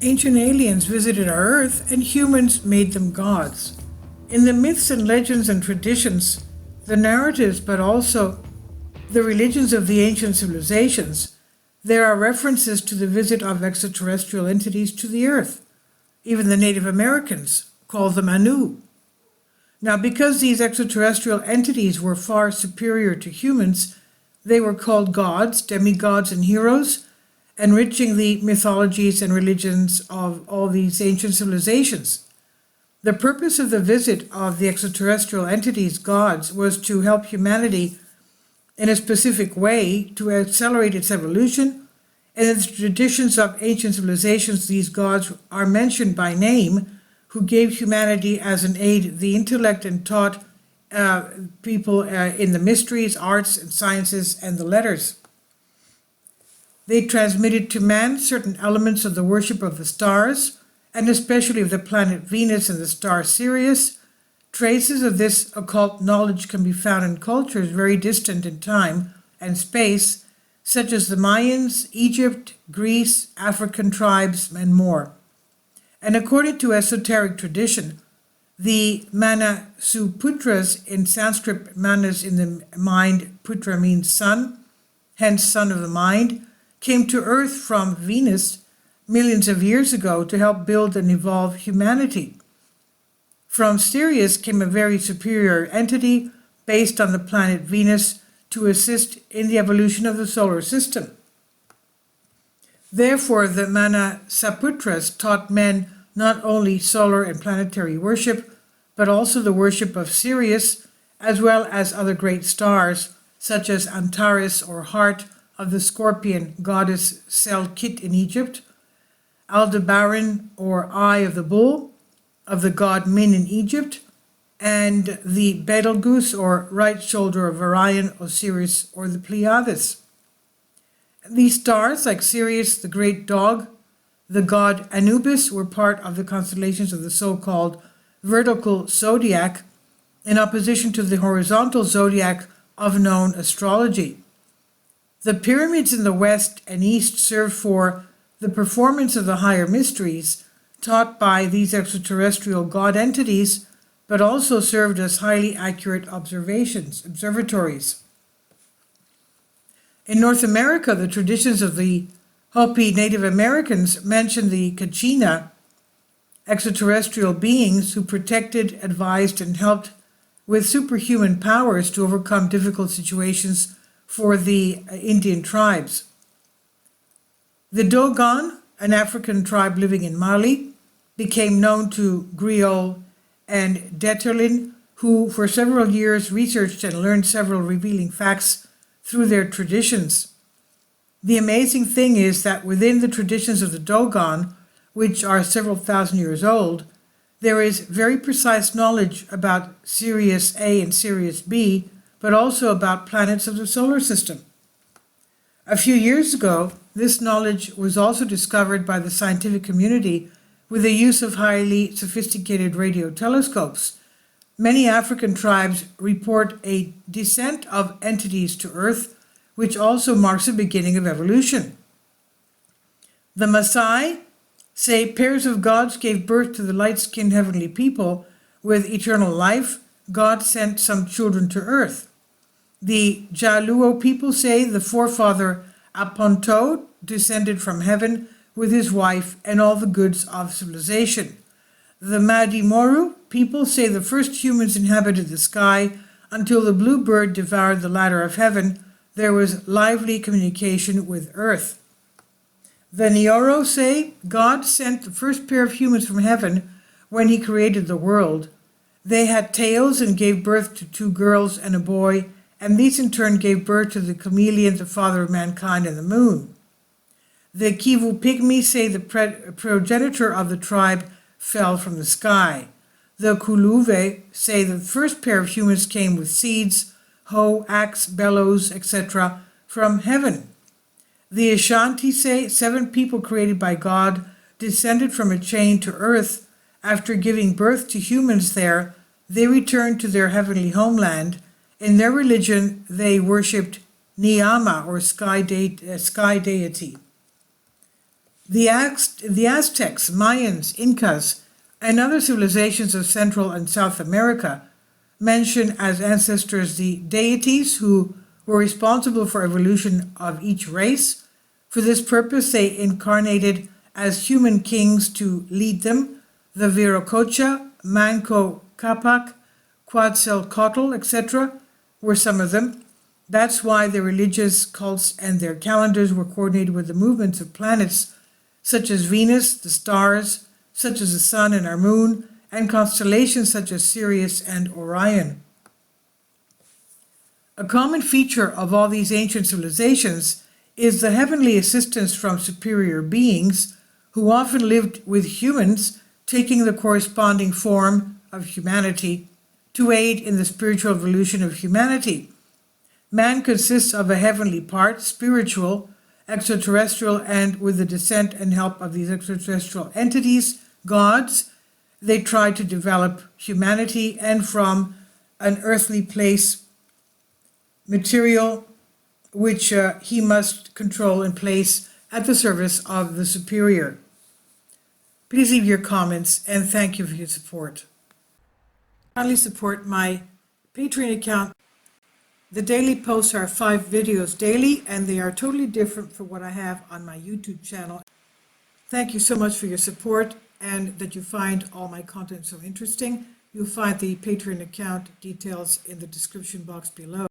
Ancient aliens visited our Earth, and humans made them gods. In the myths and legends and traditions, the narratives, but also the religions of the ancient civilizations, there are references to the visit of extraterrestrial entities to the Earth. Even the Native Americans called them Anu. Now, because these extraterrestrial entities were far superior to humans, they were called gods, demigods, and heroes, enriching the mythologies and religions of all these ancient civilizations. The purpose of the visit of the extraterrestrial entities, gods, was to help humanity in a specific way to accelerate its evolution. And in the traditions of ancient civilizations, these gods are mentioned by name, who gave humanity as an aid the intellect and taught people in the mysteries, arts, and sciences, and the letters. They transmitted to man certain elements of the worship of the stars, and especially of the planet Venus and the star Sirius. Traces of this occult knowledge can be found in cultures very distant in time and space, such as the Mayans, Egypt, Greece, African tribes, and more. And according to esoteric tradition, the Manasuputras, in Sanskrit, manas in the mind, putra means son, hence son of the mind, came to Earth from Venus millions of years ago to help build and evolve humanity. From Sirius came a very superior entity based on the planet Venus to assist in the evolution of the solar system. Therefore, the Manasaputras taught men not only solar and planetary worship, but also the worship of Sirius, as well as other great stars, such as Antares, or heart of the scorpion goddess Selkit in Egypt, Aldebaran, or eye of the bull, of the god Min in Egypt, and the Betelgeuse, or right shoulder of Orion, Osiris, or the Pleiades. These stars, like Sirius, the great dog, the god Anubis, were part of the constellations of the so-called vertical zodiac, in opposition to the horizontal zodiac of known astrology. The pyramids in the west and east serve for the performance of the higher mysteries taught by these extraterrestrial god entities, but also served as highly accurate observatories. In North America, the traditions of the Hopi Native Americans mention the Kachina, extraterrestrial beings who protected, advised, and helped with superhuman powers to overcome difficult situations for the Indian tribes. The Dogon, an African tribe living in Mali, became known to Griot and Deterlin, who for several years researched and learned several revealing facts through their traditions. The amazing thing is that within the traditions of the Dogon, which are several thousand years old, there is very precise knowledge about Sirius A and Sirius B, but also about planets of the solar system. A few years ago, this knowledge was also discovered by the scientific community with the use of highly sophisticated radio telescopes. Many African tribes report a descent of entities to Earth, which also marks the beginning of evolution. The Maasai say pairs of gods gave birth to the light-skinned heavenly people with eternal life. God sent some children to Earth. The Jaluo people say the forefather Aponto descended from heaven with his wife and all the goods of civilization. The Madimoru people say the first humans inhabited the sky until the blue bird devoured the ladder of heaven. There was lively communication with Earth. The Nyoro say God sent the first pair of humans from heaven when he created the world. They had tails and gave birth to 2 girls and a boy, and these in turn gave birth to the chameleon, the father of mankind, and the moon. The Kivu Pygmy say the progenitor of the tribe fell from the sky. The Kuluve say the first pair of humans came with seeds, hoe, axe, bellows, etc. from heaven. The Ashanti say 7 people created by God descended from a chain to earth. After giving birth to humans there, they returned to their heavenly homeland. In their religion, they worshipped Niyama, or sky deity. The Aztecs, Mayans, Incas, and other civilizations of Central and South America mention as ancestors the deities who were responsible for evolution of each race. For this purpose, they incarnated as human kings to lead them. The Viracocha, Manco Capac, Quetzalcoatl, etc. were some of them. That's why their religious cults and their calendars were coordinated with the movements of planets such as Venus, the stars, such as the sun and our moon, and constellations such as Sirius and Orion. A common feature of all these ancient civilizations is the heavenly assistance from superior beings who often lived with humans, taking the corresponding form of humanity to aid in the spiritual evolution of humanity. Man consists of a heavenly part, spiritual, extraterrestrial, and with the descent and help of these extraterrestrial entities, gods, they try to develop humanity, and from an earthly place, material, which he must control and place at the service of the superior. Please leave your comments, and thank you for your support. Kindly support my Patreon account. The daily posts are 5 videos daily, and they are totally different from what I have on my YouTube channel. Thank you so much for your support and that you find all my content so interesting. You'll find the Patreon account details in the description box below.